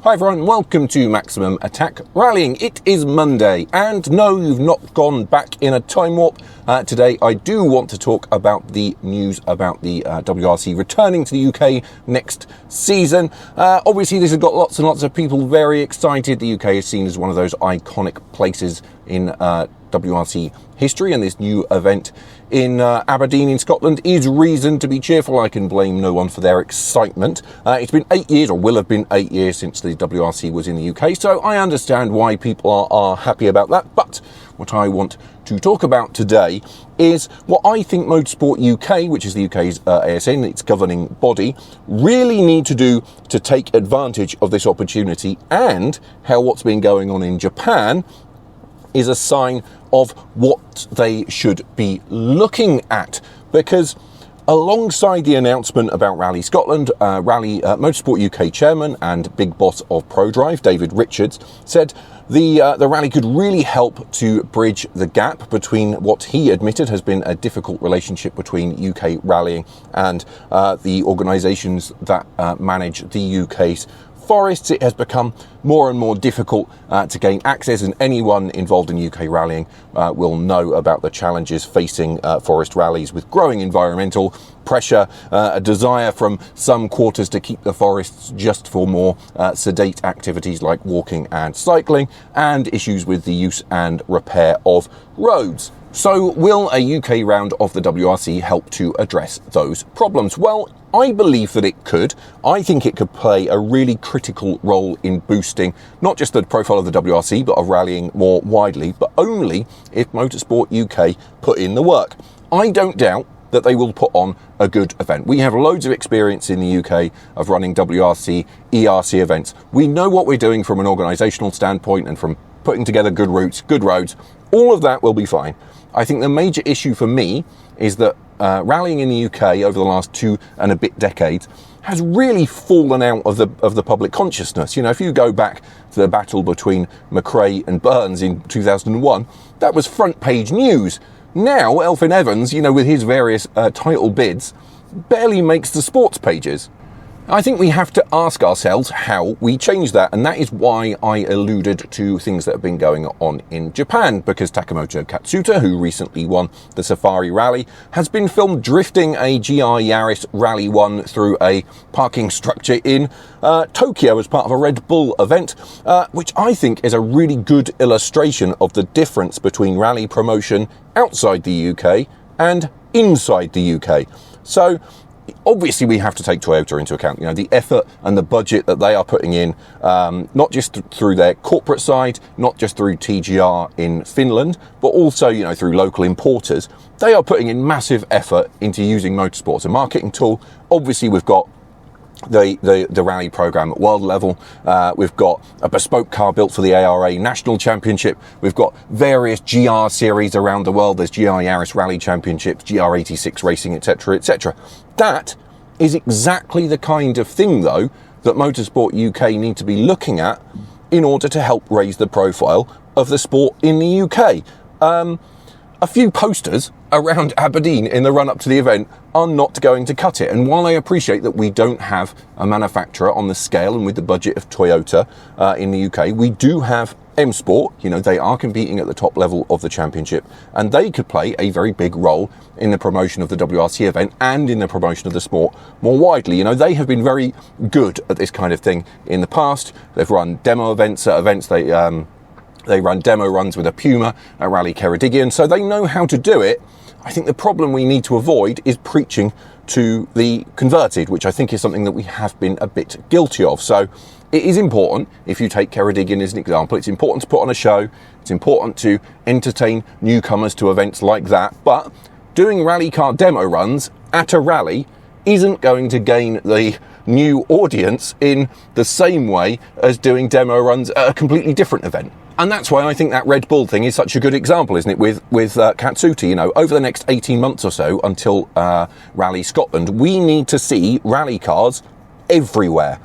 Hi everyone, welcome to Maximum Attack Rallying. It is Monday, and no, you've not gone back in a time warp. Today I do want to talk about the news about the WRC returning to the UK next season. Obviously this has got lots and lots of people very excited. The UK is seen as one of those iconic places in WRC history, and this new event in Aberdeen in Scotland is reason to be cheerful. I can blame no one for their excitement. It's been 8 years, or will have been 8 years, since the WRC was in the UK, so I understand why people are happy about that. But what I want to talk about today is what I think Motorsport UK, which is the UK's ASN, its governing body, really need to do to take advantage of this opportunity, and how what's been going on in Japan is a sign of what they should be looking at. Because alongside the announcement about Rally Scotland, Motorsport UK chairman and big boss of ProDrive, David Richards, said the rally could really help to bridge the gap between what he admitted has been a difficult relationship between UK rallying and the organisations that manage the UK's forests. It has become more and more difficult to gain access, and anyone involved in UK rallying will know about the challenges facing forest rallies, with growing environmental pressure, a desire from some quarters to keep the forests just for more sedate activities like walking and cycling, and issues with the use and repair of roads. So will a UK round of the WRC help to address those problems? Well, I believe that it could. I think it could play a really critical role in boosting not just the profile of the WRC, but of rallying more widely, but only if Motorsport UK put in the work. I don't doubt that they will put on a good event. We have loads of experience in the UK of running WRC, ERC events. We know what we're doing from an organisational standpoint and from putting together good routes, good roads. All of that will be fine. I think the major issue for me is that rallying in the UK over the last 2 and a bit decades has really fallen out of the public consciousness. You know, if you go back to the battle between McRae and Burns in 2001, that was front page news. Now, Elfyn Evans, you know, with his various title bids, barely makes the sports pages. I think we have to ask ourselves how we change that, and that is why I alluded to things that have been going on in Japan, because Takamoto Katsuta, who recently won the Safari Rally, has been filmed drifting a GR Yaris Rally 1 through a parking structure in Tokyo as part of a Red Bull event, which I think is a really good illustration of the difference between rally promotion outside the UK and inside the UK. So obviously we have to take Toyota into account, you know, the effort and the budget that they are putting in, not just through their corporate side, not just through TGR in Finland, but also, you know, through local importers. They are putting in massive effort into using motorsport as a marketing tool. Obviously we've got the rally program at world level. We've got a bespoke car built for the ARA National Championship. We've got various GR series around the world. There's GR Yaris Rally Championships, GR86 Racing, etc., etc. That is exactly the kind of thing, though, that Motorsport UK need to be looking at in order to help raise the profile of the sport in the UK. A few posters around Aberdeen in the run-up to the event are not going to cut it. And while I appreciate that we don't have a manufacturer on the scale and with the budget of Toyota in the UK, we do have M Sport. You know, they are competing at the top level of the championship, and they could play a very big role in the promotion of the WRC event and in the promotion of the sport more widely. You know, they have been very good at this kind of thing in the past. They've run demo events at events. They run demo runs with a Puma at Rally Ceredigion, so they know how to do it. I think the problem we need to avoid is preaching to the converted, which I think is something that we have been a bit guilty of. So it is important, if you take Ceredigion as an example, it's important to put on a show, it's important to entertain newcomers to events like that, but doing rally car demo runs at a rally isn't going to gain the new audience in the same way as doing demo runs at a completely different event. And that's why I think that Red Bull thing is such a good example, isn't it, with Katsuta. You know, over the next 18 months or so until Rally Scotland, we need to see rally cars everywhere.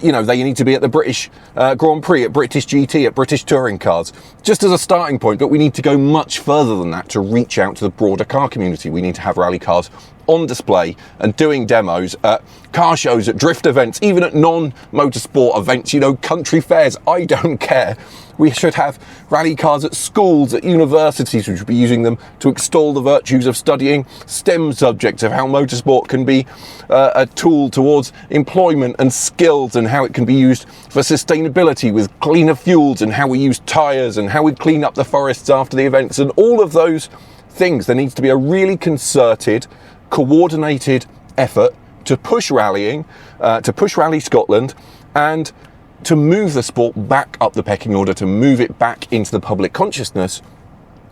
You know, they need to be at the British Grand Prix, at British GT, at British touring cars, just as a starting point. But we need to go much further than that to reach out to the broader car community. We need to have rally cars on display and doing demos at car shows, at drift events, even at non-motorsport events, you know, country fairs. I don't care. We should have rally cars at schools, at universities. We should be using them to extol the virtues of studying STEM subjects, of how motorsport can be a tool towards employment and skills, and how it can be used for sustainability with cleaner fuels, and how we use tyres, and how we clean up the forests after the events, and all of those things. There needs to be a really concerted, coordinated effort to push rallying, to push Rally Scotland, and to move the sport back up the pecking order, to move it back into the public consciousness,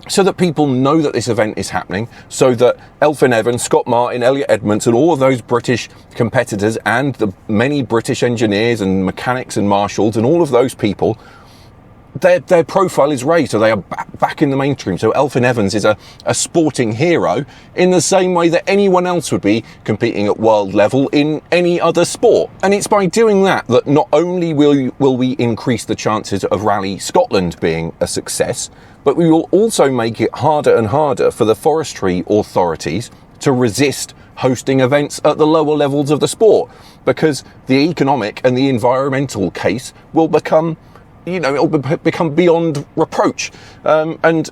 so that people know that this event is happening, so that Elfyn Evans, Scott Martin, Elliot Edmonds, and all of those British competitors, and the many British engineers and mechanics and marshals and all of those people, their profile is raised, so they are back in the mainstream. So Elfyn Evans is a sporting hero in the same way that anyone else would be competing at world level in any other sport. And it's by doing that that not only will we increase the chances of Rally Scotland being a success, but we will also make it harder and harder for the forestry authorities to resist hosting events at the lower levels of the sport, because the economic and the environmental case will become, you know, it'll become beyond reproach. And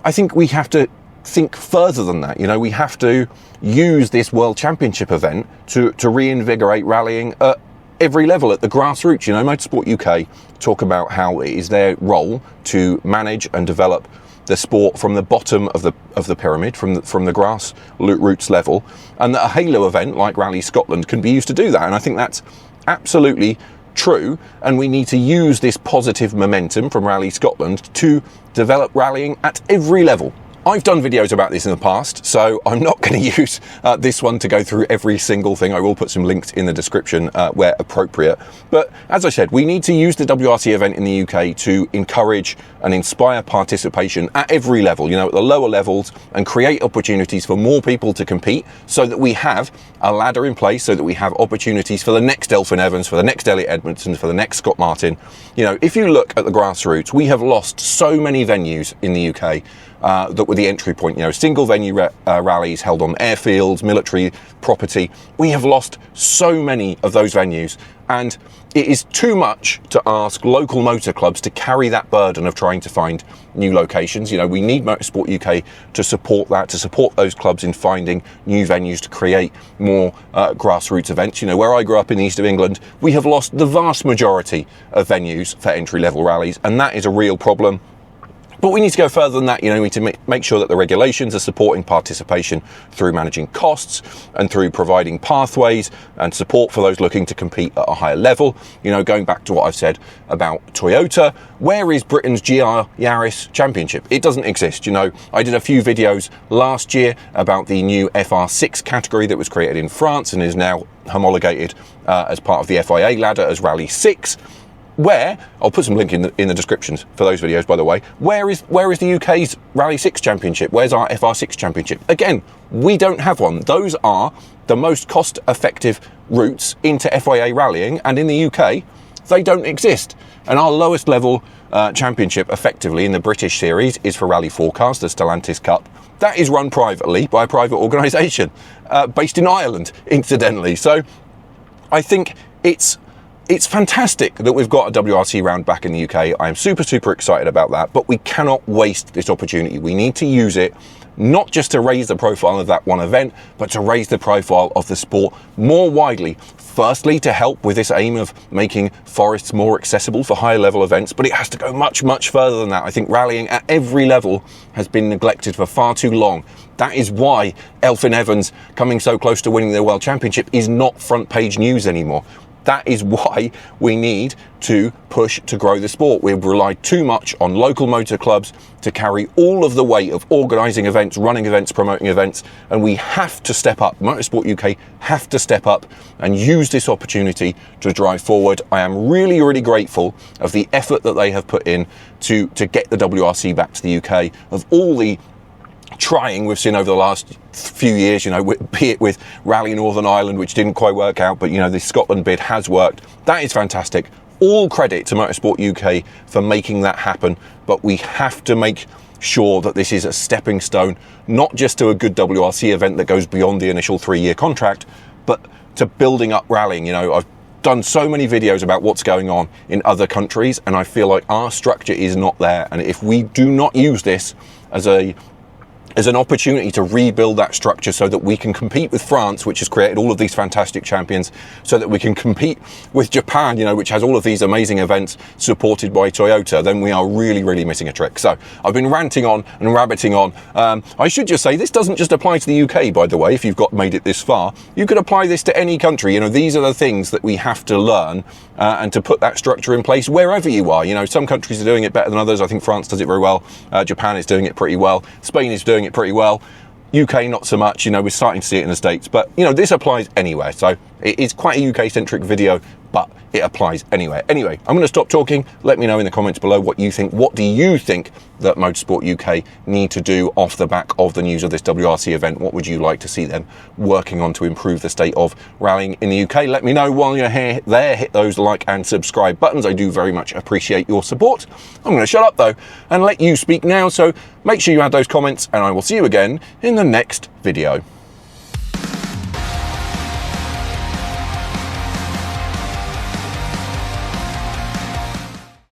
I think we have to think further than that. You know, we have to use this World Championship event to reinvigorate rallying at every level, at the grassroots. You know, Motorsport UK talk about how it is their role to manage and develop the sport from the bottom of the pyramid, from the grassroots level, and that a halo event like Rally Scotland can be used to do that. And I think that's absolutely true, and we need to use this positive momentum from Rally Scotland to develop rallying at every level. I've done videos about this in the past, so I'm not going to use this one to go through every single thing. I will put some links in the description where appropriate. But as I said, we need to use the WRC event in the UK to encourage and inspire participation at every level, you know, at the lower levels, and create opportunities for more people to compete, so that we have a ladder in place, so that we have opportunities for the next Elfyn Evans, for the next Elliot Edmondson, for the next Scott Martin. You know, if you look at the grassroots, we have lost so many venues in the UK that were the entry point, you know, single venue rallies held on airfields, military property. We have lost so many of those venues, and it is too much to ask local motor clubs to carry that burden of trying to find new locations. You know, we need Motorsport UK to support that, to support those clubs in finding new venues to create more grassroots events. You know, where I grew up in the east of England, we have lost the vast majority of venues for entry-level rallies, and that is a real problem. But we need to go further than that. You know, we need to make sure that the regulations are supporting participation through managing costs and through providing pathways and support for those looking to compete at a higher level. You know, going back to what I've said about Toyota, where is Britain's GR Yaris Championship? It doesn't exist. You know, I did a few videos last year about the new FR6 category that was created in France and is now homologated as part of the FIA ladder as Rally 6. Where, I'll put some link in the descriptions for those videos, by the way, where is the UK's Rally 6 Championship? Where's our FR6 Championship? Again, we don't have one. Those are the most cost-effective routes into FIA rallying, and in the UK, they don't exist. And our lowest level championship, effectively, in the British series is for Rally Forecast, the Stellantis Cup. That is run privately by a private organisation, based in Ireland, incidentally. So I think it's fantastic that we've got a WRC round back in the UK. I am super, super excited about that, but we cannot waste this opportunity. We need to use it not just to raise the profile of that one event, but to raise the profile of the sport more widely. Firstly, to help with this aim of making forests more accessible for higher level events, but it has to go much, much further than that. I think rallying at every level has been neglected for far too long. That is why Elfyn Evans coming so close to winning the World Championship is not front page news anymore. That is why we need to push to grow the sport. We've relied too much on local motor clubs to carry all of the weight of organising events, running events, promoting events, and we have to step up. Motorsport UK have to step up and use this opportunity to drive forward. I am really, really grateful of the effort that they have put in to get the WRC back to the UK, of all the trying we've seen over the last few years, you know, be it with Rally Northern Ireland, which didn't quite work out, but, you know, the Scotland bid has worked. That is fantastic. All credit to Motorsport UK for making that happen, but we have to make sure that this is a stepping stone, not just to a good WRC event that goes beyond the initial 3-year contract, but to building up rallying. You know, I've done so many videos about what's going on in other countries, and I feel like our structure is not there. And if we do not use this as an opportunity to rebuild that structure so that we can compete with France, which has created all of these fantastic champions, so that we can compete with Japan, you know, which has all of these amazing events supported by Toyota, then we are really, really missing a trick. So I've been ranting on and rabbiting on. I should just say, this doesn't just apply to the UK, by the way. If you've made it this far, you could apply this to any country. You know, these are the things that we have to learn and to put that structure in place wherever you are. You know, some countries are doing it better than others. I think France does it very well. Japan is doing it pretty well. Spain is doing it pretty well. UK not so much. You know, we're starting to see it in the States, but you know, this applies anywhere. So it is quite a UK centric video, but it applies anywhere. Anyway, I'm going to stop talking. Let me know in the comments below what you think. What do you think that Motorsport UK need to do off the back of the news of this WRC event? What would you like to see them working on to improve the state of rallying in the UK? Let me know while you're here. Hit those like and subscribe buttons. I do very much appreciate your support. I'm going to shut up though and let you speak now. So make sure you add those comments, and I will see you again in the next video.